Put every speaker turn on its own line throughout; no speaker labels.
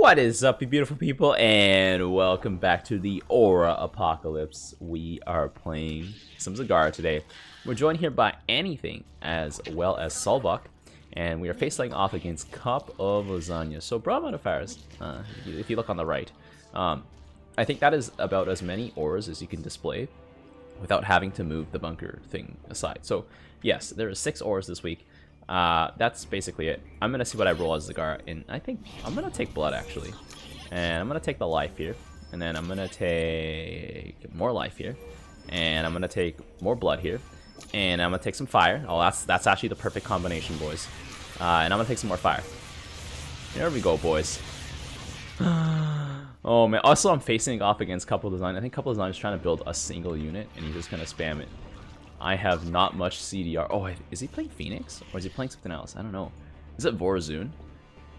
What is up, you beautiful people, and welcome back to the Aura Apocalypse. We are playing some Zagara today. We're joined here by Anything as well as Solbach, and we are facing off against Cup of Lasagna. So, Brawl modifiers, if you look on the right, I think that is about as many auras as you can display without having to move the bunker thing aside. So, yes, there are 6 auras this week. That's basically it. I'm gonna see what I roll as Zagara, and I think I'm gonna take blood actually, and I'm gonna take the life here, and then I'm gonna take more life here, and I'm gonna take more blood here, and I'm gonna take some fire. Oh, that's actually the perfect combination, boys. And I'm gonna take some more fire. There we go, boys. Oh man. Also, I'm facing off against Couple Design. I think Couple Design is trying to build a single unit, and he's just gonna spam it. I have not much CDR. Oh, is he playing Phoenix? Or is he playing something else? I don't know. Is it Vorazun?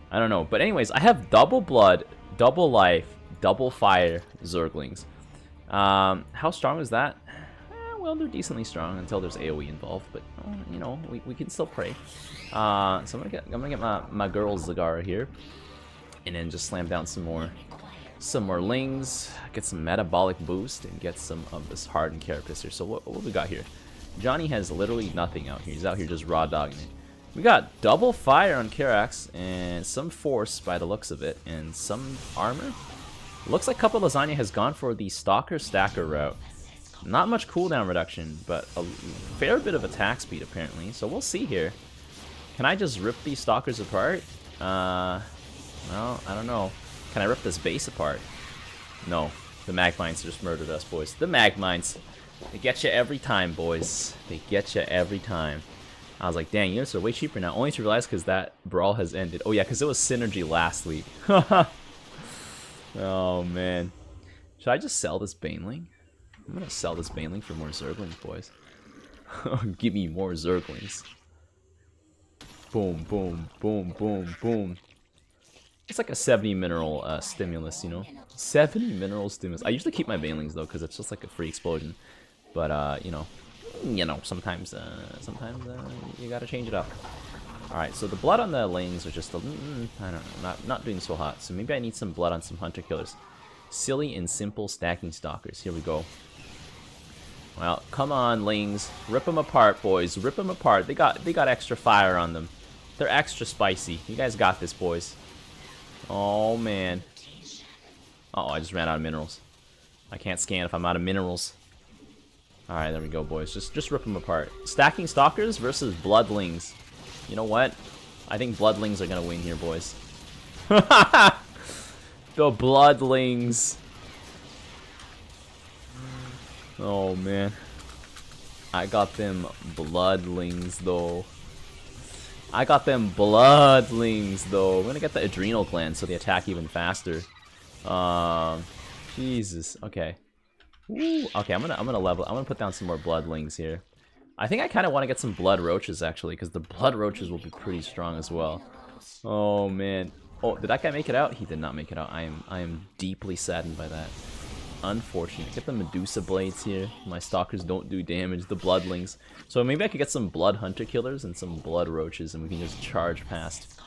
I don't know. But anyways, I have double blood, double life, double fire Zerglings. How strong is that? Well, they're decently strong until there's AoE involved. But, you know, we can still pray. So I'm gonna get my girl Zagara here. And then just slam down some more lings. Get some metabolic boost. And get some of this hardened carapace here. So what we got here? Johnny has literally nothing out here. He's out here just raw dogging it. We got double fire on KARAX and some force by the looks of it, and some armor. Looks like Couple Lasagna has gone for the Stalker Stacker route. Not much cooldown reduction, but a fair bit of attack speed apparently. So we'll see here. Can I just rip these Stalkers apart? Well, I don't know. Can I rip this base apart? No. The Magmines just murdered us, boys. The Magmines. They get you every time, boys. They get you every time. I was like, dang, units are way cheaper now. Only to realize because that brawl has ended. Oh yeah, because it was Synergy last week. Oh man. Should I just sell this Baneling? I'm gonna sell this Baneling for more Zerglings, boys. Give me more Zerglings. Boom, boom, boom, boom, boom. It's like a 70 mineral stimulus, you know? 70 mineral stimulus. I usually keep my Banelings though, because it's just like a free explosion. But you know, sometimes you gotta change it up. All right, so the blood on the lings are just I don't know, not doing so hot. So maybe I need some blood on some hunter killers. Silly and simple stacking stalkers. Here we go. Well, come on, lings, rip them apart, boys. Rip them apart. They got extra fire on them. They're extra spicy. You guys got this, boys. Oh man. Uh oh, I just ran out of minerals. I can't scan if I'm out of minerals. Alright, there we go, boys. Just rip them apart. Stacking stalkers versus bloodlings. You know what? I think bloodlings are gonna win here, boys. The bloodlings. Oh man. I got them bloodlings though. I got them bloodlings though. We're gonna get the adrenal gland so they attack even faster. Jesus. Okay. Ooh, okay, I'm gonna put down some more bloodlings here. I think I kind of want to get some blood roaches actually, because the blood roaches will be pretty strong as well. Oh man. Oh, did that guy make it out? He did not make it out. I am deeply saddened by that. Unfortunate. Get the Medusa blades here. My stalkers don't do damage. The bloodlings. So maybe I could get some blood hunter killers and some blood roaches, and we can just charge past.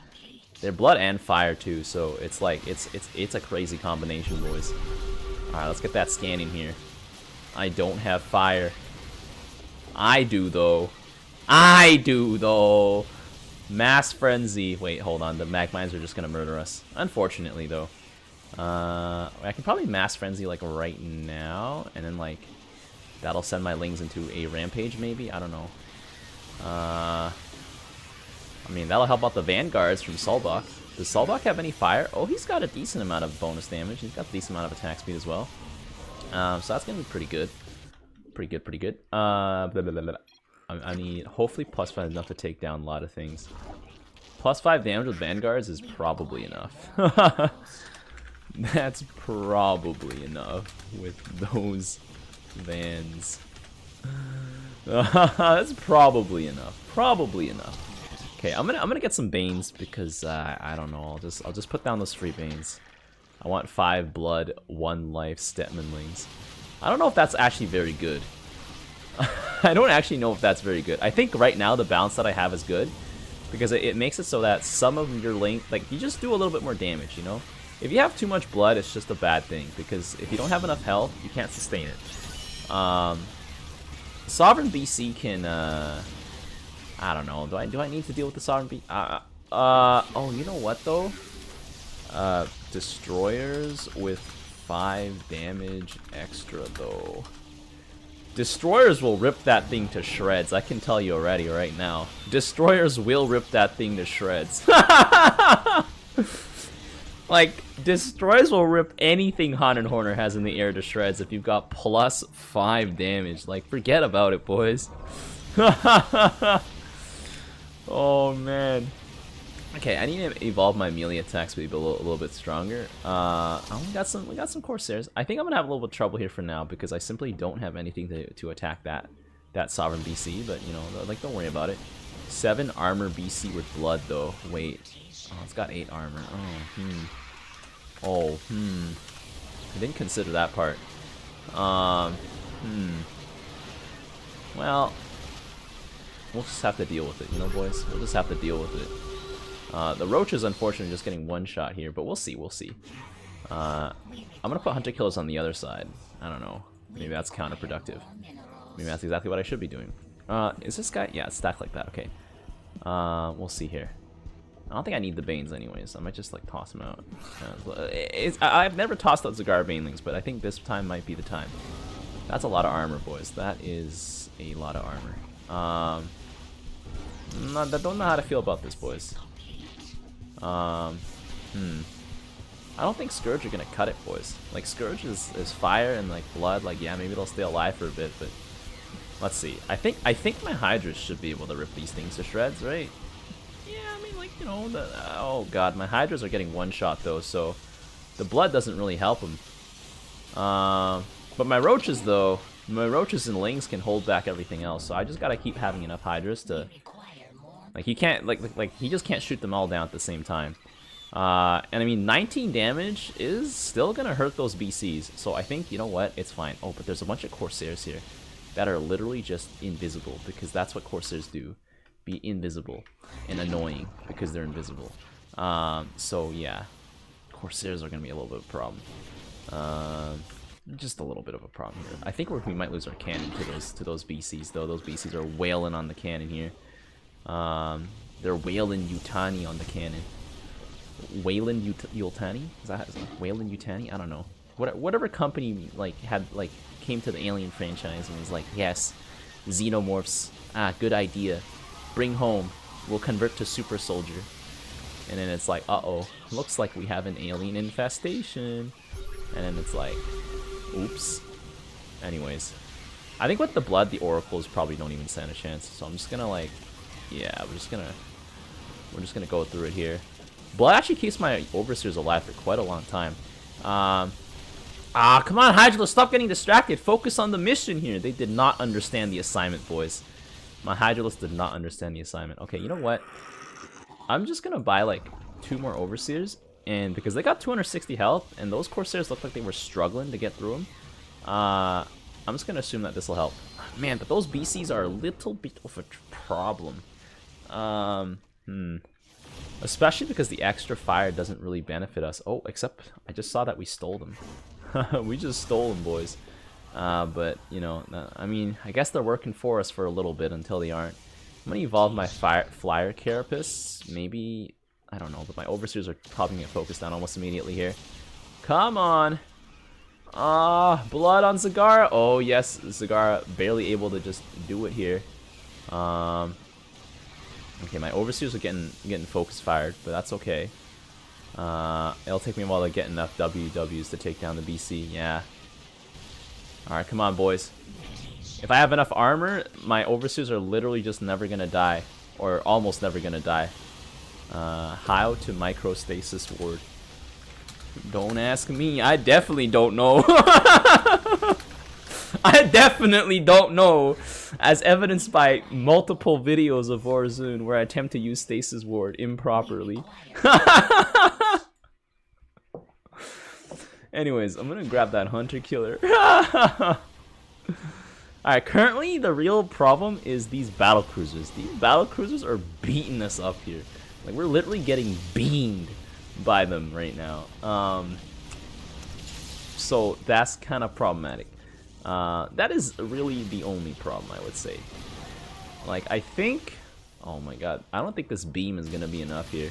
They're blood and fire too, so it's like it's a crazy combination, boys. All right, let's get that scanning here. I don't have fire. I do though. I do though. Mass frenzy. Wait, hold on. The Magmines are just gonna murder us. Unfortunately though. I can probably mass frenzy like right now, and then like that'll send my lings into a rampage maybe. I don't know. I mean that'll help out the vanguards from Solbach. Does Solbach have any fire? Oh, he's got a decent amount of bonus damage. He's got a decent amount of attack speed as well. So that's gonna be pretty good. Pretty good. I need hopefully +5 enough to take down a lot of things. +5 damage with vanguards is probably enough. That's probably enough with those vans. That's probably enough. Probably enough. Okay, I'm gonna get some Banes because I don't know. I'll just put down those free Banes. I want 5 blood, 1 life Stetmanlings. I don't know if that's actually very good. I don't actually know if that's very good. I think right now the balance that I have is good because it makes it so that some of your link, like, you just do a little bit more damage, you know? If you have too much blood, it's just a bad thing, because if you don't have enough health, you can't sustain it. Sovereign BC can, I don't know, do I need to deal with the Sovereign BC? Oh, you know what though? Destroyers with 5 damage extra though. Destroyers will rip that thing to shreds, I can tell you already right now. Destroyers will rip that thing to shreds. Like, Destroyers will rip anything Haunted Horner has in the air to shreds if you've got plus 5 damage. Like, forget about it, boys. Oh, man. Okay, I need to evolve my melee attacks maybe a little bit stronger. We got some Corsairs. I think I'm gonna have a little bit of trouble here for now because I simply don't have anything to attack that Sovereign BC. But you know, like, don't worry about it. 7 armor BC with blood though. Wait, oh, it's got 8 armor. I didn't consider that part. Well, we'll just have to deal with it, you know, boys. We'll just have to deal with it. The Roach is unfortunately just getting one shot here, but we'll see, we'll see. I'm gonna put Hunter Killers on the other side. I don't know. Maybe that's counterproductive. Maybe that's exactly what I should be doing. Is this guy? Yeah, it's stacked like that. Okay. We'll see here. I don't think I need the Banes anyways. I might just like toss them out. I've never tossed out Zagara Banelings, but I think this time might be the time. That's a lot of armor, boys. That is a lot of armor. I don't know how to feel about this, boys. I don't think Scourge are gonna cut it, boys. Like, Scourge is fire and like blood. Like, yeah, maybe they'll stay alive for a bit, but let's see. I think my Hydras should be able to rip these things to shreds, right? Yeah, I mean, like, you know, oh god, my Hydras are getting one shot though, so the blood doesn't really help them. But my Roaches though, my Roaches and Lings can hold back everything else, so I just gotta keep having enough Hydras to. Like, he can't, like he just can't shoot them all down at the same time. And I mean, 19 damage is still gonna hurt those BCs. So I think, you know what, it's fine. Oh, but there's a bunch of Corsairs here that are literally just invisible, because that's what Corsairs do. Be invisible and annoying because they're invisible. So yeah, Corsairs are gonna be a little bit of a problem. Just a little bit of a problem here. I think we might lose our cannon to those BCs though. Those BCs are wailing on the cannon here. They're Wayland Yutani on the cannon. Wayland Yutani? Is that Wayland Yutani? I don't know. Whatever company came to the Alien franchise and was like, yes, xenomorphs. Ah, good idea. Bring home. We'll convert to super soldier. And then it's like, uh-oh, looks like we have an alien infestation. And then it's like, oops. Anyways, I think with the blood, the oracles probably don't even stand a chance. So I'm just gonna like. Yeah, we're just gonna go through it here. Blood actually keeps my Overseers alive for quite a long time. Come on, Hydra, stop getting distracted. Focus on the mission here. They did not understand the assignment, boys. My Hydralisk did not understand the assignment. Okay, you know what? I'm just gonna buy like 2 more Overseers, and because they got 260 health, and those Corsairs looked like they were struggling to get through them. I'm just gonna assume that this will help. Man, but those BCs are a little bit of a problem. Especially because the extra fire doesn't really benefit us. Oh, except I just saw that we stole them. We just stole them, boys. But, you know, I mean, I guess they're working for us for a little bit until they aren't. I'm going to evolve my Flyer Carapace. Maybe, I don't know, but my Overseers are probably going to get focused on almost immediately here. Come on! Blood on Zagara! Oh, yes, Zagara barely able to just do it here. Okay, my Overseers are getting focus fired, but that's okay. It'll take me a while to get enough WWs to take down the BC, yeah. Alright, come on, boys. If I have enough armor, my Overseers are literally just never gonna die. Or almost never gonna die. How to microstasis ward? Don't ask me, I definitely don't know. I definitely don't know, as evidenced by multiple videos of Warzone where I attempt to use Stasis Ward improperly. Anyways, I'm gonna grab that Hunter Killer. Alright, currently the real problem is these battle cruisers. These battle cruisers are beating us up here. Like, we're literally getting beamed by them right now. So that's kind of problematic. That is really the only problem, I would say. Like, I think... Oh my god. I don't think this beam is going to be enough here.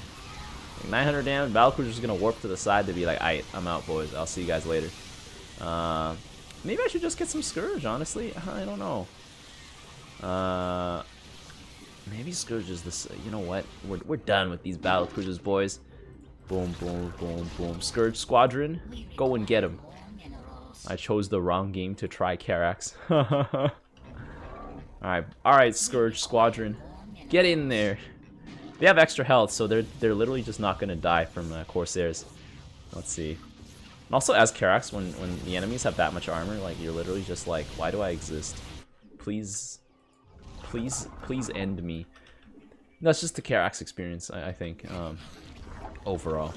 Like 900 damage, Battlecruiser's going to warp to the side to be like, "Aight, I'm out, boys. I'll see you guys later." Maybe I should just get some Scourge, honestly. I don't know. Maybe Scourge is this... You know what? We're done with these Battlecruisers, boys. Boom, boom, boom, boom. Scourge Squadron, go and get him. I chose the wrong game to try KARAX. Alright, Scourge Squadron. Get in there. They have extra health, so they're literally just not gonna die from Corsairs. Let's see. And also, as KARAX, when the enemies have that much armor, like, you're literally just like, why do I exist? Please end me. That's just the KARAX experience, I think, overall.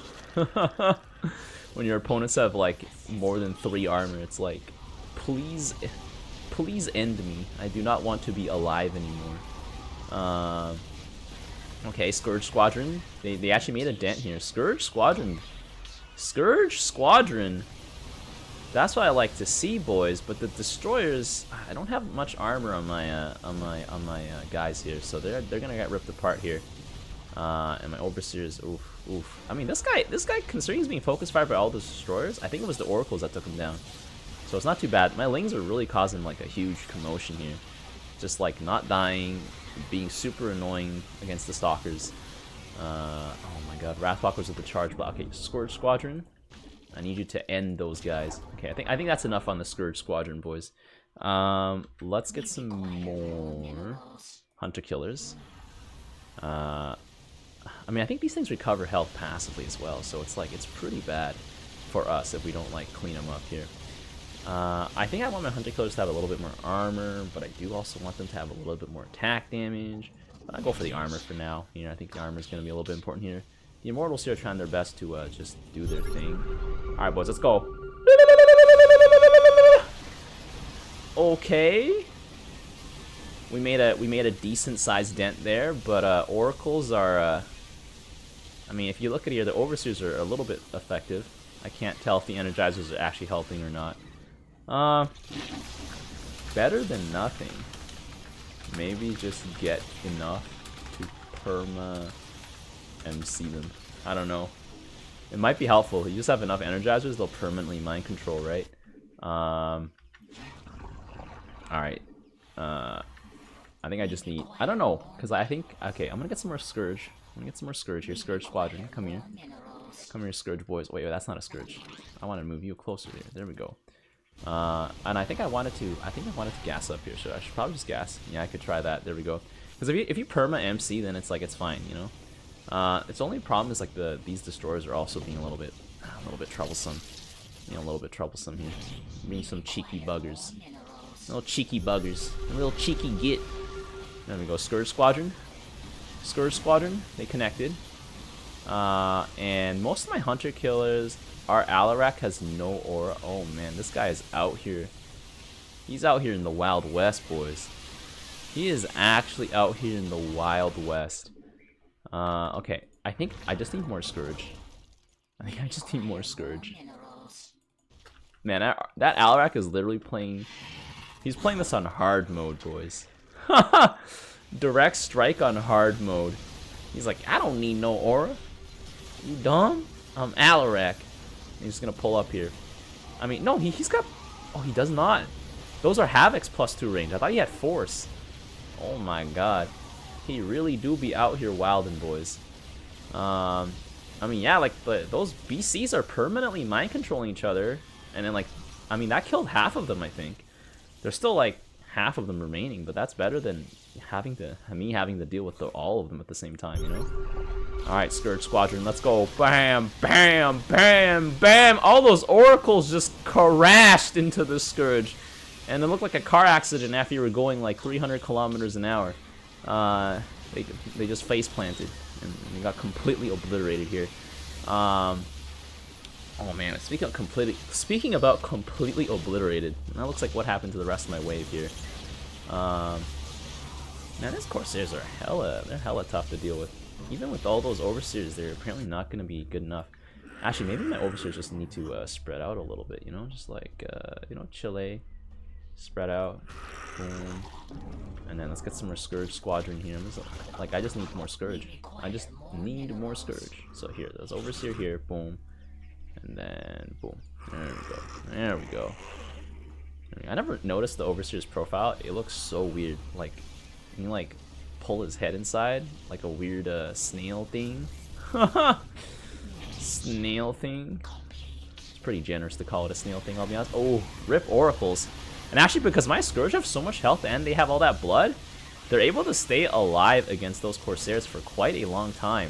When your opponents have like more than 3 armor, it's like, please end me. I do not want to be alive anymore. Okay, Scourge Squadron. They actually made a dent here. Scourge Squadron. That's what I like to see, boys. But the destroyers, I don't have much armor on my guys here, so they're gonna get ripped apart here. And my overseers, oof. I mean, this guy, considering he's being focus fired by all the destroyers, I think it was the oracles that took him down. So it's not too bad. My lings are really causing like a huge commotion here. Just like not dying, being super annoying against the stalkers. Oh my god, Wrathwalkers with the charge block. Okay, Scourge Squadron, I need you to end those guys. Okay, I think that's enough on the Scourge Squadron, boys. Let's get some more Hunter Killers. I mean, I think these things recover health passively as well, so it's like, it's pretty bad for us if we don't like clean them up here. I think I want my Hunter Killers to have a little bit more armor, but I do also want them to have a little bit more attack damage. But I'll go for the armor for now. You know, I think the armor is going to be a little bit important here. The Immortals here are trying their best to just do their thing. Alright, boys, let's go. Okay. We made a decent sized dent there, but oracles are I mean, if you look at here, the overseers are a little bit effective. I can't tell if the energizers are actually helping or not. Better than nothing. Maybe just get enough to perma MC them. I don't know. It might be helpful. You just have enough energizers, they'll permanently mind control, right? Alright. I think I just need... I don't know, because I think... Okay, I'm gonna get some more Scourge. I'm gonna get some more Scourge here. Scourge Squadron, come here. Come here, Scourge boys. Wait, that's not a Scourge. I want to move you closer here. There we go. And I think I wanted to gas up here, so I should probably just gas. Yeah, I could try that. There we go. Because if you perma MC, then it's like, it's fine, you know? Its only problem is like these destroyers are also being a little bit troublesome. You know, a little bit troublesome here. Being some cheeky buggers. Little cheeky buggers. A little cheeky git. There we go. Scourge Squadron. Scourge Squadron. They connected. And most of my Hunter Killers... Our Alarak has no aura. Oh man, this guy is out here. He's out here in the Wild West, boys. He is actually out here in the Wild West. Okay. I think I just need more Scourge. I think I just need more Scourge. Man, that Alarak is literally playing... He's playing this on hard mode, boys. Direct Strike on hard mode. He's like, I don't need no aura. You dumb? I'm Alarak. He's just gonna pull up here. I mean, no, he's got... Oh, he does not. Those are Havoc's +2 range. I thought he had Force. Oh my god. He really do be out here wilding, boys. I mean, yeah, like, those BCs are permanently mind controlling each other. And then, like, I mean, that killed half of them, I think. There's still, like, half of them remaining, but that's better than me having to deal with all of them at the same time, you know? Alright, Scourge Squadron, let's go. Bam, bam, bam, bam! All those oracles just crashed into the Scourge. And it looked like a car accident after you were going like 300 kilometers an hour. They just face planted and they got completely obliterated here. Oh man, speaking about completely obliterated, that looks like what happened to the rest of my wave here. Man, these Corsairs are hella tough to deal with. even with all those overseers, they're apparently not going to be good enough. Actually, maybe my overseers just need to spread out a little bit, you know, just like, you know, Chile, spread out, boom, and then let's get some more Scourge Squadron here. Like, I just need more Scourge. I just need more Scourge. So here, there's Overseer here, boom, and then boom. There we go. There we go. I never noticed the Overseer's profile. It looks so weird. Like, can you like pull his head inside like a weird snail thing? Snail thing. It's pretty generous to call it a snail thing, I'll be honest. Oh, rip Oracles. And actually, because my Scourge have so much health and they have all that blood, they're able to stay alive against those Corsairs for quite a long time,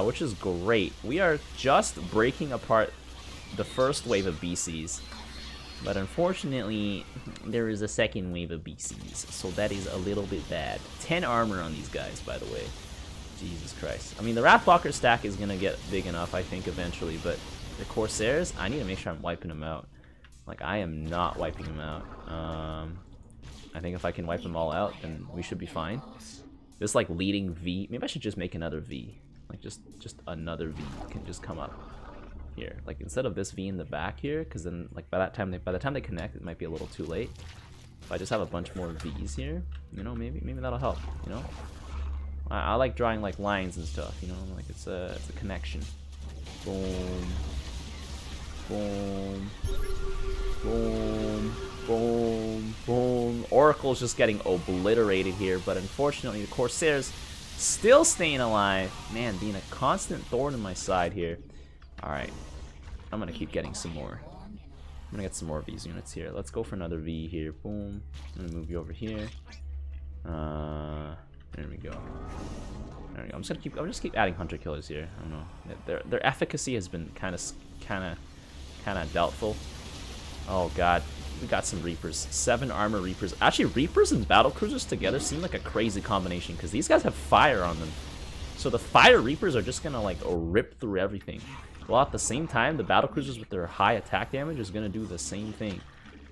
which is great. We are just breaking apart the first wave of BCs, but unfortunately, there is a second wave of BCs, so that is a little bit bad. 10 armor on these guys, by the way. Jesus Christ. I mean, the Wrathwalker stack is going to get big enough, I think, eventually, but the Corsairs, I need to make sure I'm wiping them out. Like, I am not wiping them out. I think if I can wipe them all out, then we should be fine. This, like, leading V, maybe I should just make another V. Like, just another V can just come up here. Like, instead of this V in the back here, because then, like, by the time they connect, it might be a little too late. If I just have a bunch more Vs here, you know, maybe that'll help, you know? I like drawing like lines and stuff, you know, like it's a connection. Boom, boom, boom, boom, boom. Oracle's just getting obliterated here, but unfortunately the Corsairs still staying alive. Man, being a constant thorn in my side here. All right, I'm gonna keep getting some more. I'm gonna get some more of these units here. Let's go for another V here. Boom. I'm gonna move you over here. There we go. There we go. I'm just keep adding hunter killers here. I don't know. Their efficacy has been kind of doubtful. Oh god, we got some Reapers. 7 armor Reapers. Actually, Reapers and battle cruisers together seem like a crazy combination because these guys have fire on them. So the fire Reapers are just gonna like rip through everything. While at the same time, the battle cruisers with their high attack damage is gonna do the same thing.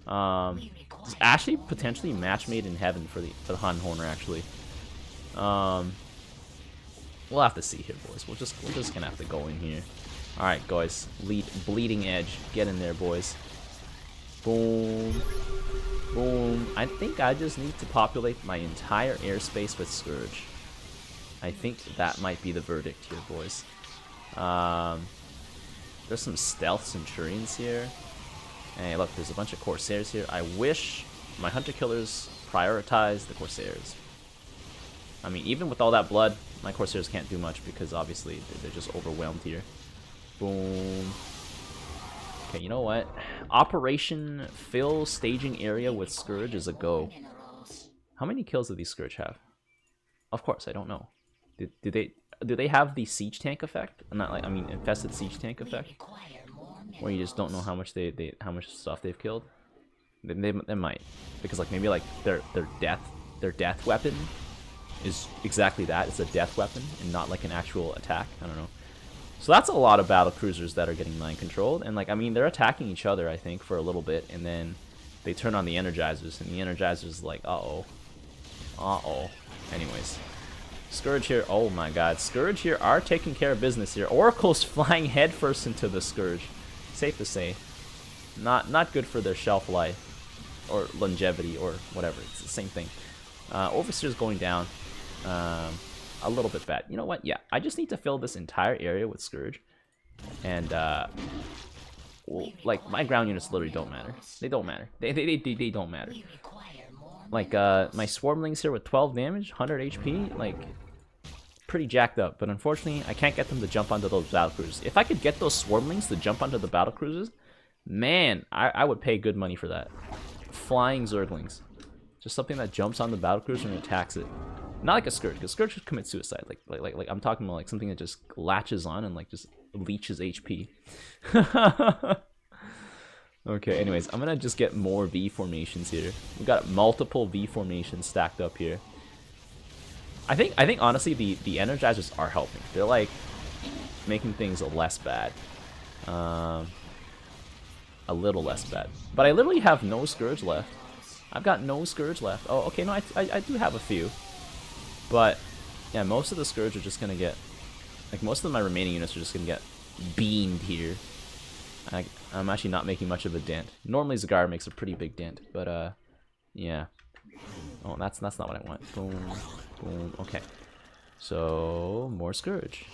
It's actually potentially match made in heaven for the Han Horner actually. We'll have to see here, boys. We're just gonna have to go in here. All right, guys. Bleeding edge. Get in there, boys. Boom, boom. I think I just need to populate my entire airspace with Scourge. I think that might be the verdict here, boys. There's some stealth Centurions here. Hey, look, there's a bunch of Corsairs here. I wish my hunter killers prioritize the Corsairs. I mean, even with all that blood, my Corsairs can't do much because obviously they're just overwhelmed here. Boom. Okay, you know what? Operation Fill Staging Area with Scourge is a go. How many kills do these Scourge have? Of course, I don't know. Do they have the siege tank effect? Not like, I mean, infested siege tank effect, where you just don't know how much how much stuff they've killed. They might, because like maybe like their death weapon is exactly that. It's a death weapon and not like an actual attack. I don't know. So that's a lot of battle cruisers that are getting mind controlled, and like I mean they're attacking each other I think for a little bit, and then they turn on the energizers, and the energizers like uh oh. Anyways, Scourge here. Oh my God, Scourge here are taking care of business here. Oracle's flying headfirst into the Scourge. Safe to say, not good for their shelf life or longevity or whatever. It's the same thing. Overseer's going down. A little bit bad. You know what? Yeah, I just need to fill this entire area with Scourge, and well, like my ground units literally don't matter. They don't matter. They don't matter. Like my Swarmlings here with 12 damage, 100 HP, like pretty jacked up. But unfortunately, I can't get them to jump onto those battle cruisers. If I could get those Swarmlings to jump onto the battle cruisers, man, I would pay good money for that. Flying Zerglings. Just something that jumps on the battle cruiser and attacks it. Not like a Scourge, because Scourge should commit suicide. Like I'm talking about like something that just latches on and like just leeches HP. Okay, anyways, I'm gonna just get more V formations here. We've got multiple V formations stacked up here. I think honestly the energizers are helping. They're like making things less bad. A little less bad. But I literally have no Scourge left. I've got no Scourge left. Oh, okay, no, I do have a few. But Yeah, most of the Scourge are just gonna get, like, most of my remaining units are just gonna get beamed here. I'm actually not making much of a dent. Normally Zagara makes a pretty big dent, but yeah. Oh, that's not what I want. Boom, boom. Okay. So more Scourge.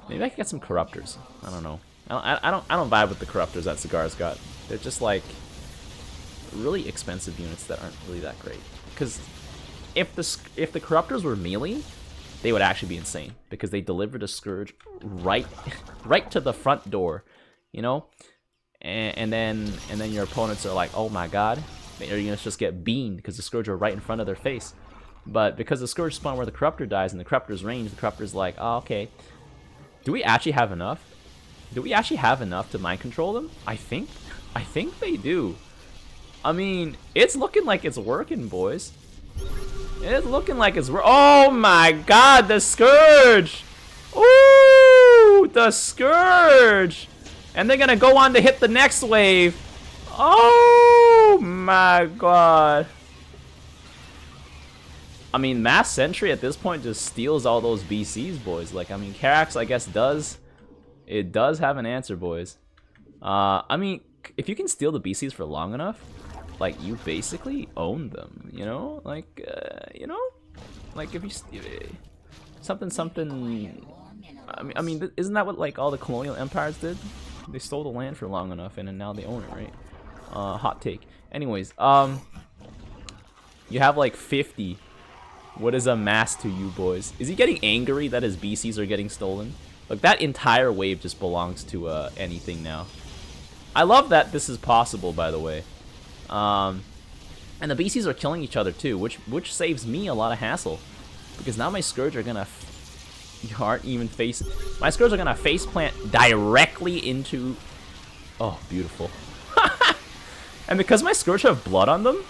Maybe I can get some Corruptors. I don't know. I don't vibe with the Corruptors that Zagara's got. They're just like really expensive units that aren't really that great. Because if the Corruptors were melee, they would actually be insane because they delivered a Scourge right to the front door, you know, and then your opponents are like, oh my god, your units just get beamed because the Scourge are right in front of their face. But because the Scourge spawn where the Corruptor dies and the Corruptor's range, the Corruptor's like, oh, okay, do we actually have enough? Do we actually have enough to mind control them? I think they do. I mean, it's looking like it's working, boys. It's looking like it's oh my god, the Scourge! Ooh, the Scourge! And they're gonna go on to hit the next wave. Oh my god. I mean, Mass Sentry at this point just steals all those BCs, boys. Like, I mean, KARAX, I guess, does have an answer, boys. I mean, if you can steal the BCs for long enough, like, you basically own them, you know? Like, you know? Like, if you... something... I mean, isn't that what, like, all the colonial empires did? They stole the land for long enough, and then now they own it, right? Hot take. Anyways, you have, like, 50. What is a mass to you, boys? Is he getting angry that his BCs are getting stolen? Like, that entire wave just belongs to, anything now. I love that this is possible, by the way. And the BCs are killing each other too, which saves me a lot of hassle, because now my Scourge are gonna my Scourge are gonna face plant directly into. Oh, beautiful. And because my Scourge have blood on them,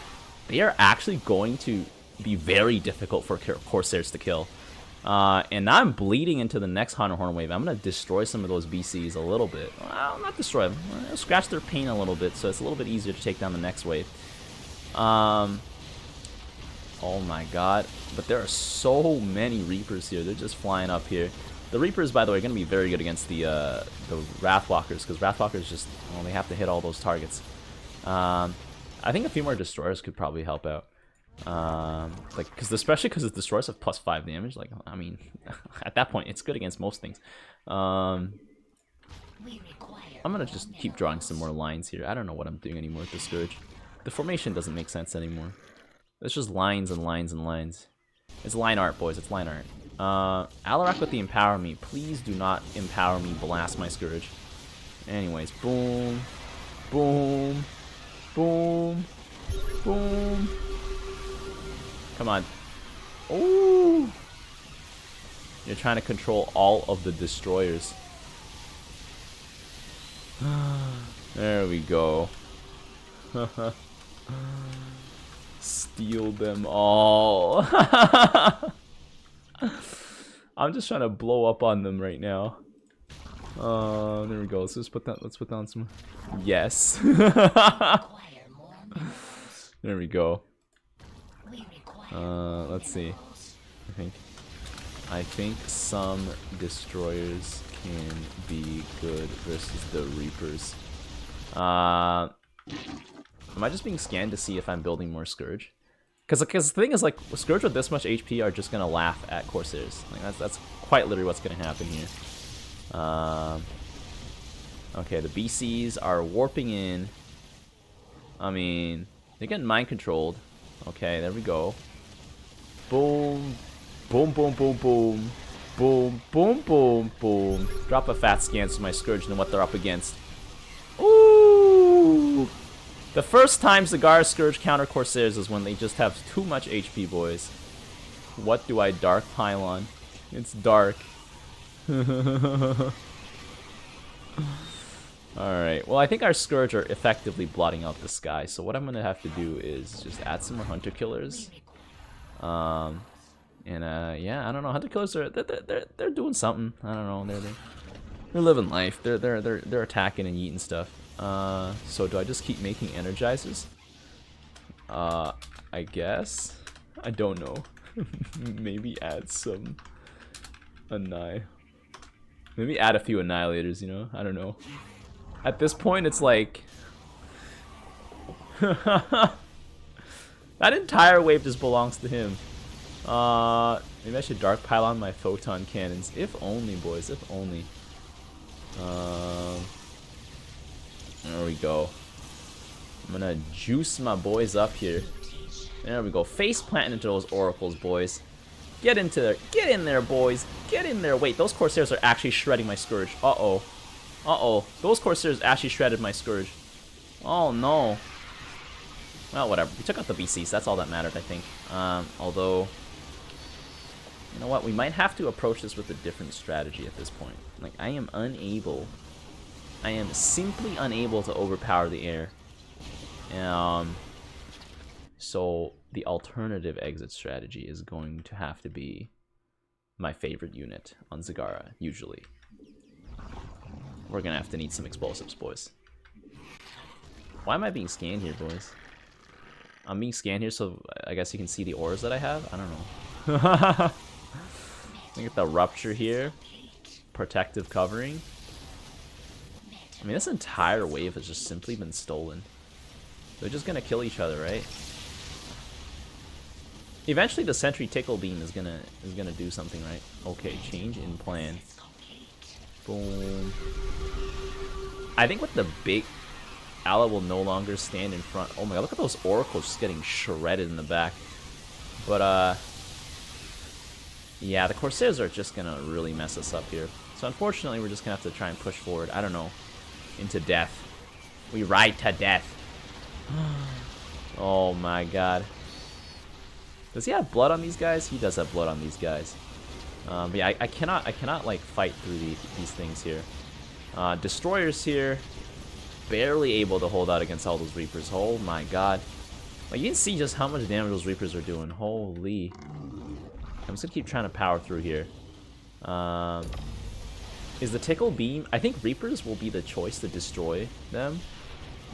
they are actually going to be very difficult for Corsairs to kill. And now I'm bleeding into the next Hunter Horn wave. I'm gonna destroy some of those BCs a little bit. Well, not destroy them. I'll scratch their pain a little bit, so it's a little bit easier to take down the next wave. Oh my god. But there are so many Reapers here. They're just flying up here. The Reapers, by the way, are going to be very good against the Wrathwalkers, because Wrathwalkers just, well, they have to hit all those targets. I think a few more Destroyers could probably help out. Like, especially because the Destroyers have +5 damage. Like, I mean, at that point, it's good against most things. I'm going to just keep drawing some more lines here. I don't know what I'm doing anymore with the Scourge. The formation doesn't make sense anymore. It's just lines and lines and lines. It's line art, boys. It's line art. Alarak with the Empower Me. Please do not Empower Me. Blast my Scourge. Anyways, boom. Boom. Boom. Boom. Come on. Ooh. You're trying to control all of the Destroyers. There we go. Steal them all. I'm just trying to blow up on them right now. There we go. Let's put down some. Yes. There we go. Let's see. I think some Destroyers can be good versus the Reapers. Am I just being scanned to see if I'm building more Scourge? Because the thing is, like, Scourge with this much HP are just gonna laugh at Corsairs. Like, that's quite literally what's gonna happen here. Okay, the BCs are warping in. I mean, they're getting mind controlled. Okay, there we go. Boom, boom, boom, boom, boom, boom, boom, boom, boom. Drop a fat scan to my Scourge and what they're up against. Ooh. The first time Zagara Scourge counter Corsairs is when they just have too much HP, boys. What do I Dark Pylon? It's dark. Alright, well, I think our Scourge are effectively blotting out the sky, so what I'm going to have to do is just add some more Hunter Killers. Yeah, I don't know, Hunter Killers are, they're doing something. I don't know, they're living life. They're attacking and eating stuff. So do I just keep making Energizers? I guess. I don't know. Maybe add some maybe add a few annihilators, you know? I don't know. At this point, it's like that entire wave just belongs to him. Maybe I should dark pylon my photon cannons. If only, boys. If only. There we go. I'm gonna juice my boys up here. There we go. Face planting into those oracles, boys. Get into there. Get in there, boys. Get in there. Wait, those Corsairs are actually shredding my Scourge. Uh-oh. Uh-oh. Those Corsairs actually shredded my Scourge. Oh, no. Well, whatever. We took out the BCS. That's all that mattered, I think. Although, you know what? We might have to approach this with a different strategy at this point. Like, I am simply unable to overpower the air. So the alternative exit strategy is going to have to be my favorite unit on Zagara, usually. We're gonna have to need some explosives, boys. Why am I being scanned here, boys? I'm being scanned here so I guess you can see the auras that I have? I don't know. Look at the rupture here. Protective covering. I mean, this entire wave has just simply been stolen. They're just gonna kill each other, right? Eventually the sentry tickle beam is gonna do something, right? Okay, change in plan. Boom. I think with the big Ala will no longer stand in front. Oh my god, look at those oracles just getting shredded in the back. But yeah, the Corsairs are just gonna really mess us up here. So unfortunately we're just gonna have to try and push forward, I don't know, into death. We ride to death. Oh my god. Does he have blood on these guys? He does have blood on these guys. But yeah, I cannot like fight through these things here. Destroyers here, barely able to hold out against all those Reapers. Oh my god. Like, you can see just how much damage those Reapers are doing. Holy. I'm just gonna keep trying to power through here. Is the tickle beam? I think Reapers will be the choice to destroy them.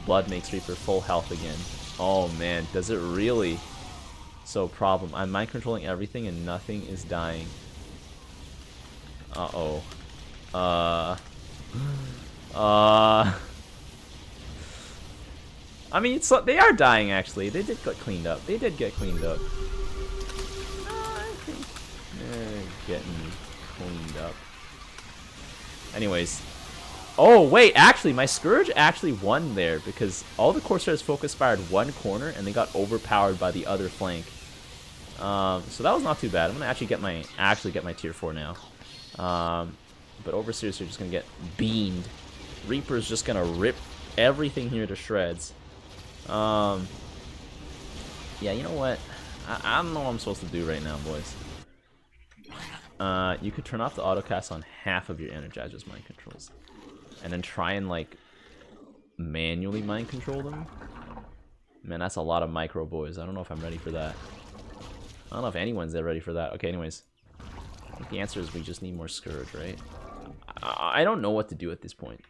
Blood makes Reaper full health again. Oh man, does it really? So problem. I'm mind controlling everything and nothing is dying. Uh-oh. I mean, so they are dying actually. They did get cleaned up. They did get cleaned up. I think they're getting cleaned up. Anyways. Oh, wait, actually, my Scourge actually won there because all the Corsairs focus fired one corner and they got overpowered by the other flank. So that was not too bad. I'm gonna actually get my tier 4 now. But Overseers are just gonna get beamed. Reaper's just gonna rip everything here to shreds. Yeah, you know what? I don't know what I'm supposed to do right now, boys. You could turn off the autocast on half of your Energizer's mind controls. And then try and, like, manually mind control them. Man, that's a lot of micro, boys. I don't know if I'm ready for that. I don't know if anyone's there ready for that. Okay, anyways. I think the answer is we just need more Scourge, right? I don't know what to do at this point.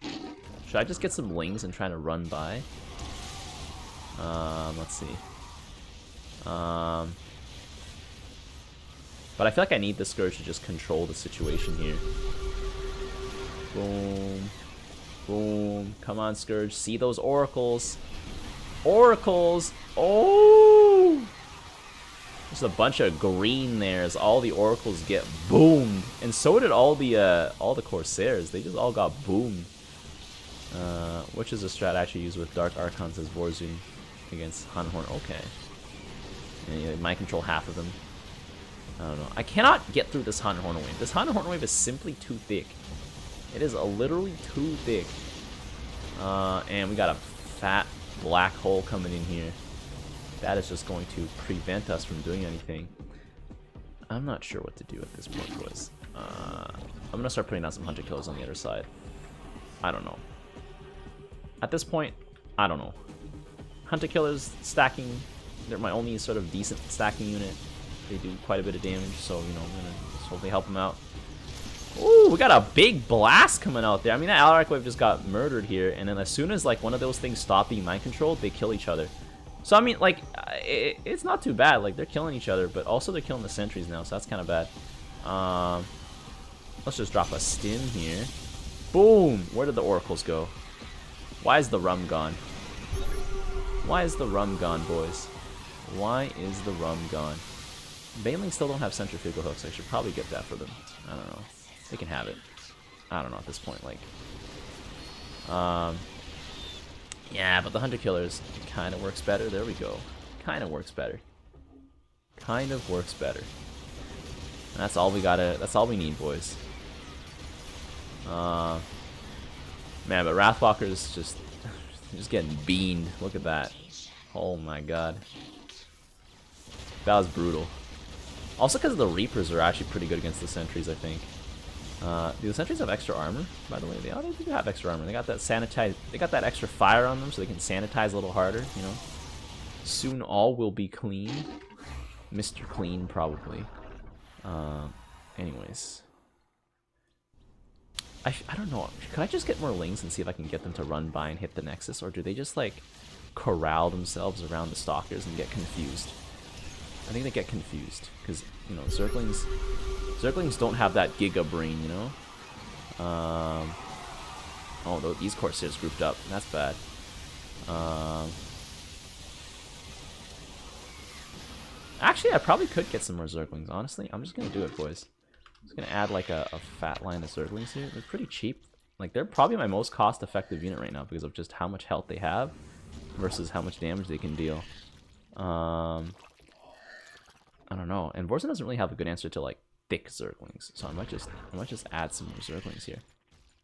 Should I just get some Lings and try to run by? Let's see. But I feel like I need the Scourge to just control the situation here. Boom. Boom. Come on, Scourge. See those oracles. Oracles. Oh! There's a bunch of green there as all the oracles get boomed. And so did all the Corsairs. They just all got boomed. Which is a strat I actually use with Dark Archons as Vorzun against Hanhorn. Okay. And you mind control half of them. I don't know. I cannot get through this Hanhorn wave. This Hanhorn wave is simply too thick. It is literally too thick. And we got a fat black hole coming in here. That is just going to prevent us from doing anything. I'm not sure what to do at this point, boys. I'm going to start putting down some hunter killers on the other side. I don't know. At this point, I don't know. Hunter killers stacking, they're my only sort of decent stacking unit. They do quite a bit of damage, so, you know, I'm going to just hopefully help them out. Ooh, we got a big blast coming out there. I mean, that Alaric wave just got murdered here, and then as soon as, like, one of those things stop being mind controlled, they kill each other. So I mean, like, it's not too bad. Like, they're killing each other, but also they're killing the sentries now, so that's kind of bad. Let's just drop a stim here. Boom! Where did the oracles go? Why is the rum gone? Why is the rum gone, boys? Why is the rum gone? Banelings still don't have centrifugal hooks. I should probably get that for them. I don't know. They can have it. I don't know at this point. Like, yeah, but the hunter killers kind of works better. There we go. Kind of works better. Kind of works better. And that's all we gotta. That's all we need, boys. Man, but Wrathwalker's just getting beamed. Look at that. Oh my god. That was brutal. Also because the Reapers are actually pretty good against the sentries, I think. Do the sentries have extra armor, by the way? They do have extra armor. They got that sanitize. They got that extra fire on them, so they can sanitize a little harder. You know. Soon all will be clean. Mr. Clean, probably. Anyways, I don't know. Could I just get more lings and see if I can get them to run by and hit the Nexus, or do they just like corral themselves around the Stalkers and get confused? I think they get confused because, you know, Zerglings don't have that Giga brain, you know. Oh, these Corsairs grouped up. That's bad. Actually, I probably could get some more Zerglings. Honestly, I'm just gonna do it, boys. I'm just gonna add like a fat line of Zerglings here. They're pretty cheap. Like, they're probably my most cost-effective unit right now because of just how much health they have versus how much damage they can deal. I don't know. And Vorza doesn't really have a good answer to like thick Zerglings, so I might just add some more Zerglings here.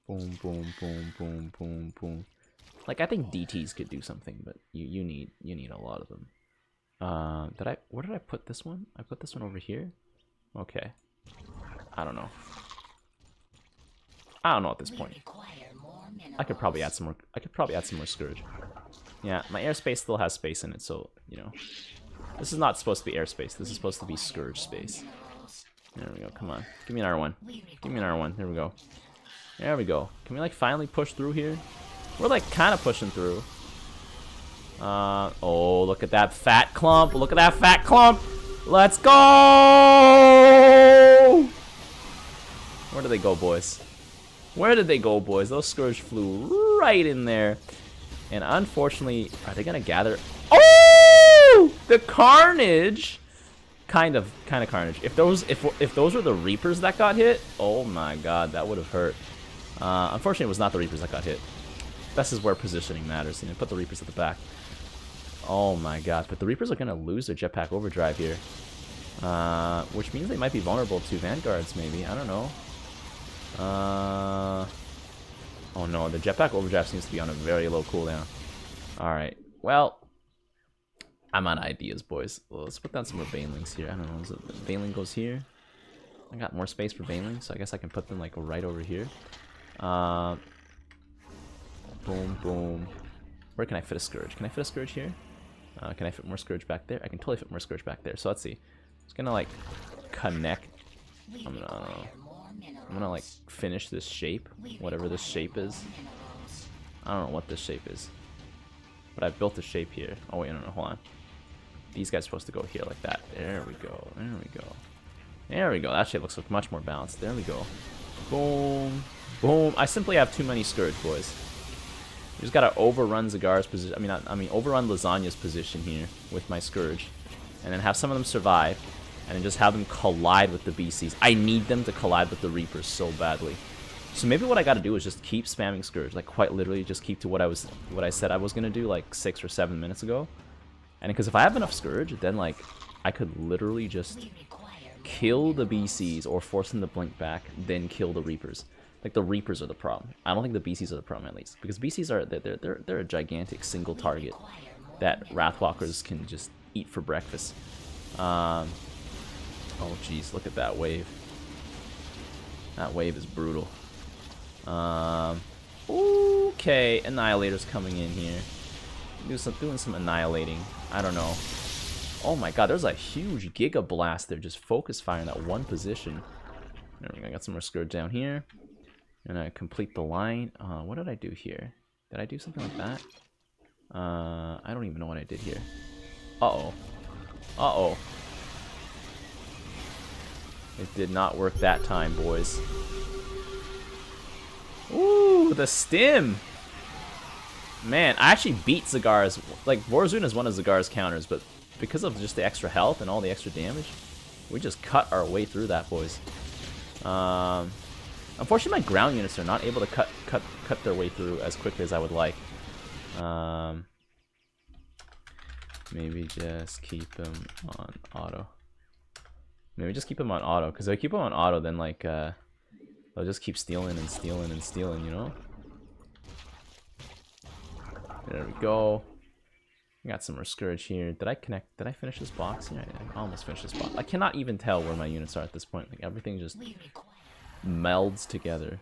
Boom, boom, boom, boom, boom, boom. Like, I think DTs could do something, but you need a lot of them. Where did I put this one? I put this one over here. Okay. I don't know. I don't know at this point. I could probably add some more. I could probably add some more Scourge. Yeah, my airspace still has space in it, so you know. This is not supposed to be airspace. This is supposed to be Scourge space. There we go. Come on. Give me an R1. Give me an R1. There we go. There we go. Can we like finally push through here? We're like kind of pushing through. Oh, look at that fat clump. Look at that fat clump. Let's go! Where did they go, boys? Where did they go, boys? Those Scourge flew right in there. And unfortunately, are they going to gather? Oh! The carnage! Kind of carnage. If those were the Reapers that got hit, oh my god, that would have hurt. Unfortunately, it was not the Reapers that got hit. This is where positioning matters. You know, put the Reapers at the back. Oh my god, but the Reapers are going to lose their jetpack overdrive here. Which means they might be vulnerable to Vanguards, maybe. I don't know. Oh no, the jetpack overdrive seems to be on a very low cooldown. Alright, well, I'm out of ideas, boys. Well, let's put down some more Banelings here. I don't know, is it Baneling goes here? I got more space for Banelings, so I guess I can put them like right over here. Boom, boom. Where can I fit a Scourge? Can I fit a Scourge here? Can I fit more Scourge back there? I can totally fit more Scourge back there. So let's see. It's gonna like connect. I'm gonna like finish this shape, whatever this shape is. I don't know what this shape is, but I've built a shape here. Oh wait, no, hold on. These guys are supposed to go here like that. There we go. There we go. There we go. That shape looks much more balanced. There we go. Boom, boom. I simply have too many Scourge, boys. You just gotta overrun Zagara's position. I mean, overrun Lasagna's position here with my Scourge, and then have some of them survive, and then just have them collide with the BCs. I need them to collide with the Reapers so badly. So maybe what I gotta do is just keep spamming Scourge, like quite literally, just keep to what I said I was gonna do like 6 or 7 minutes ago. And because if I have enough Scourge, then like I could literally just kill the BCs or force them to blink back, then kill the Reapers. Like, the Reapers are the problem. I don't think the BCs are the problem, at least. Because BCs are, they're a gigantic single target that Wrathwalkers can just eat for breakfast. Oh, jeez, look at that wave. That wave is brutal. Okay, Annihilator's coming in here. Doing some annihilating. I don't know. Oh my god, there's a huge Giga Blast there, just focus firing that one position. There we go, got some more Scourge down here. And I complete the line. What did I do here? Did I do something like that? I don't even know what I did here. Uh-oh. Uh-oh. It did not work that time, boys. Ooh, the stim! Man, I actually beat Zagara's... Like, Warzone is one of Zagara's counters, but because of just the extra health and all the extra damage, we just cut our way through that, boys. Unfortunately, my ground units are not able to cut their way through as quickly as I would like. Maybe just keep him on auto. Maybe just keep him on auto, because if I keep him on auto, then like they'll just keep stealing and stealing and stealing, you know? There we go. I got some more Scourge here. Did I connect? Did I finish this box? Yeah, I almost finished this box. I cannot even tell where my units are at this point. Like everything just melds together.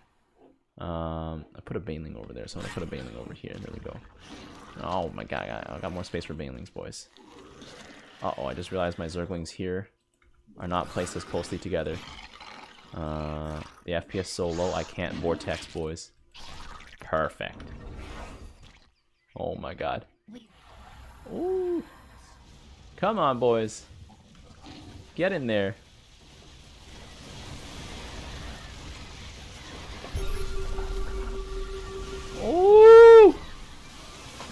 I put a Baneling over there, so I'm gonna put a Baneling over here. There we go. Oh my god, I got more space for Banelings, boys. Uh-oh, I just realized my Zerglings here are not placed as closely together. The FPS so low, I can't Vortex, boys. Perfect. Oh my god. Ooh. Come on, boys. Get in there. Ooh.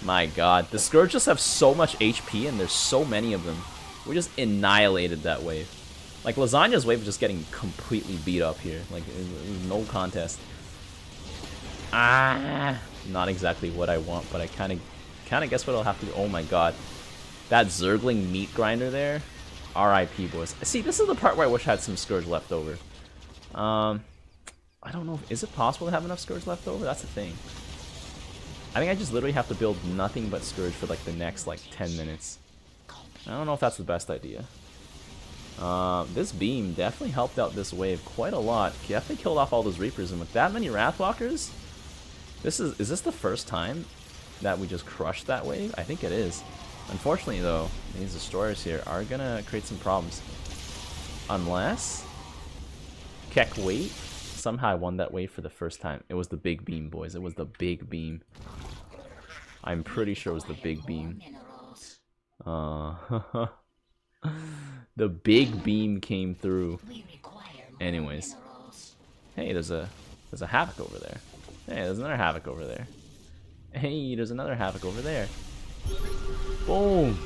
My god. The Scourges have so much HP and there's so many of them. We just annihilated that wave. Like, Lasagna's wave is just getting completely beat up here. Like, there's no contest. Ah, not exactly what I want, but I kind of guess what I'll have to do. Oh my god. That Zergling meat grinder there. RIP, boys. See, this is the part where I wish I had some Scourge left over. I don't know. Is it possible to have enough Scourge left over? That's the thing. I think I just literally have to build nothing but Scourge for like the next like 10 minutes. I don't know if that's the best idea. This beam definitely helped out this wave quite a lot. Definitely killed off all those Reapers, and with that many Wrathwalkers, is this the first time that we just crushed that wave? I think it is. Unfortunately though, these Destroyers here are gonna create some problems. Unless Keck wait. Somehow I won that wave for the first time. It was the big beam, boys. It was the big beam. I'm pretty sure it was the big beam. The big beam came through. Anyways. Hey, there's a Havoc over there. Hey, there's another Havoc over there. Hey, there's another Havoc over there. Boom!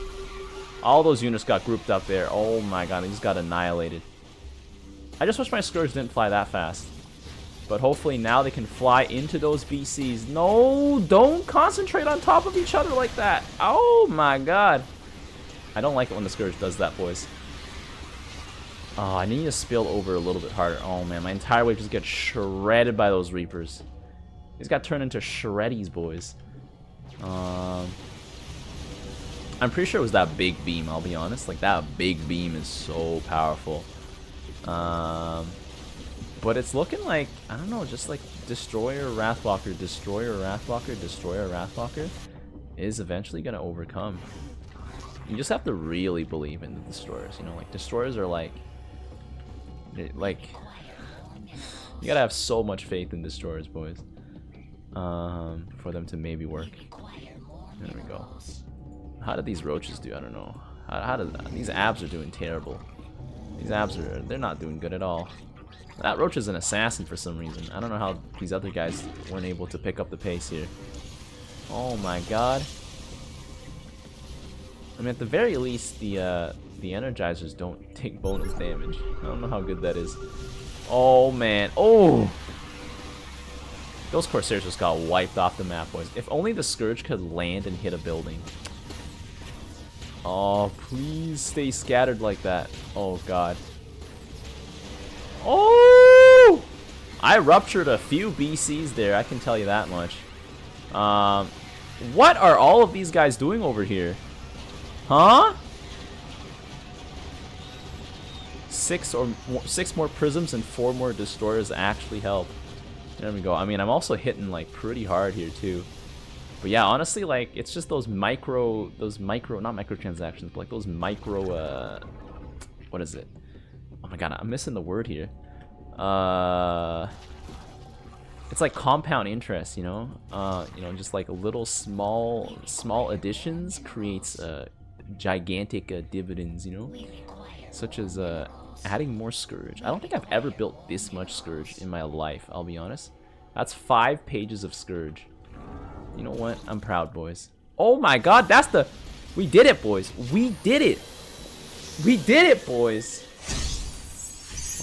All those units got grouped up there. Oh my god, they just got annihilated. I just wish my Scourge didn't fly that fast. But hopefully now they can fly into those BCs. No, don't concentrate on top of each other like that. Oh my god. I don't like it when the Scourge does that, boys. Oh, I need to spill over a little bit harder. Oh man, my entire wave just gets shredded by those Reapers. These got turned into shreddies, boys. I'm pretty sure it was that big beam, I'll be honest. Like, that big beam is so powerful. But it's looking like, I don't know, just like Destroyer, Wrathwalker, Destroyer, Wrathwalker, Destroyer, Wrathwalker is eventually going to overcome. You just have to really believe in the Destroyers, you know, like Destroyers are like, you gotta have so much faith in Destroyers, boys, for them to maybe work. There we go. How did these Roaches do? I don't know. How did these Abs are doing terrible. These Abs they're not doing good at all. That Roach is an assassin for some reason. I don't know how these other guys weren't able to pick up the pace here. Oh my god. I mean, at the very least, the Energizers don't take bonus damage. I don't know how good that is. Oh man. Oh! Those Corsairs just got wiped off the map, boys. If only the Scourge could land and hit a building. Oh, please stay scattered like that. Oh god. Oh! I ruptured a few BCs there, I can tell you that much. What are all of these guys doing over here? Huh? 6 more Prisms and 4 more Destroyers actually help. There we go. I mean, I'm also hitting like pretty hard here too. But yeah, honestly, like, it's just those micro, not microtransactions, but like those micro, what is it? Oh my god, I'm missing the word here. It's like compound interest, you know? Just like little small additions creates gigantic dividends, you know, such as adding more Scourge. I don't think I've ever built this much Scourge in my life, I'll be honest. That's 5 pages of Scourge. You know what? I'm proud, boys. Oh my god, that's the... We did it, boys. We did it. We did it, boys.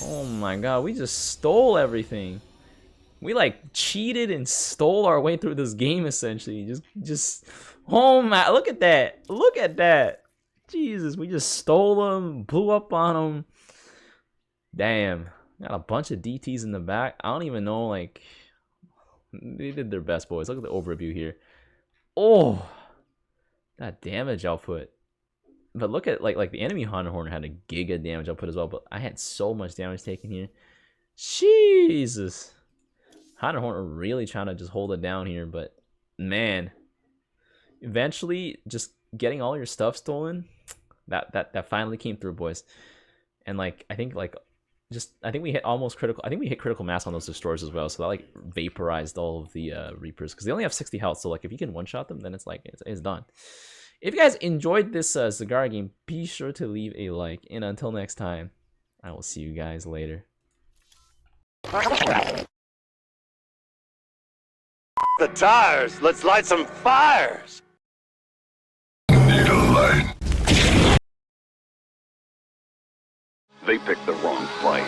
Oh my god, we just stole everything. We like cheated and stole our way through this game essentially. Just oh my, look at that. Look at that. Jesus, we just stole them, blew up on them. Damn. Got a bunch of DTs in the back. I don't even know, like, they did their best, boys. Look at the overview here. Oh, that damage output. But look at like the enemy Hunter Horner had a giga damage output as well. But I had so much damage taken here. Jesus, Hunter Horner really trying to just hold it down here. But man, eventually just getting all your stuff stolen, that finally came through, boys. And like I think we hit almost critical. I think we hit critical mass on those destroyers as well. So that like vaporized all of the Reapers because they only have 60 health. So like if you can one shot them, then it's like it's done. If you guys enjoyed this Zagara game, be sure to leave a like. And until next time, I will see you guys later.
The tires! Let's light some fires! Need a light. They picked the wrong fight.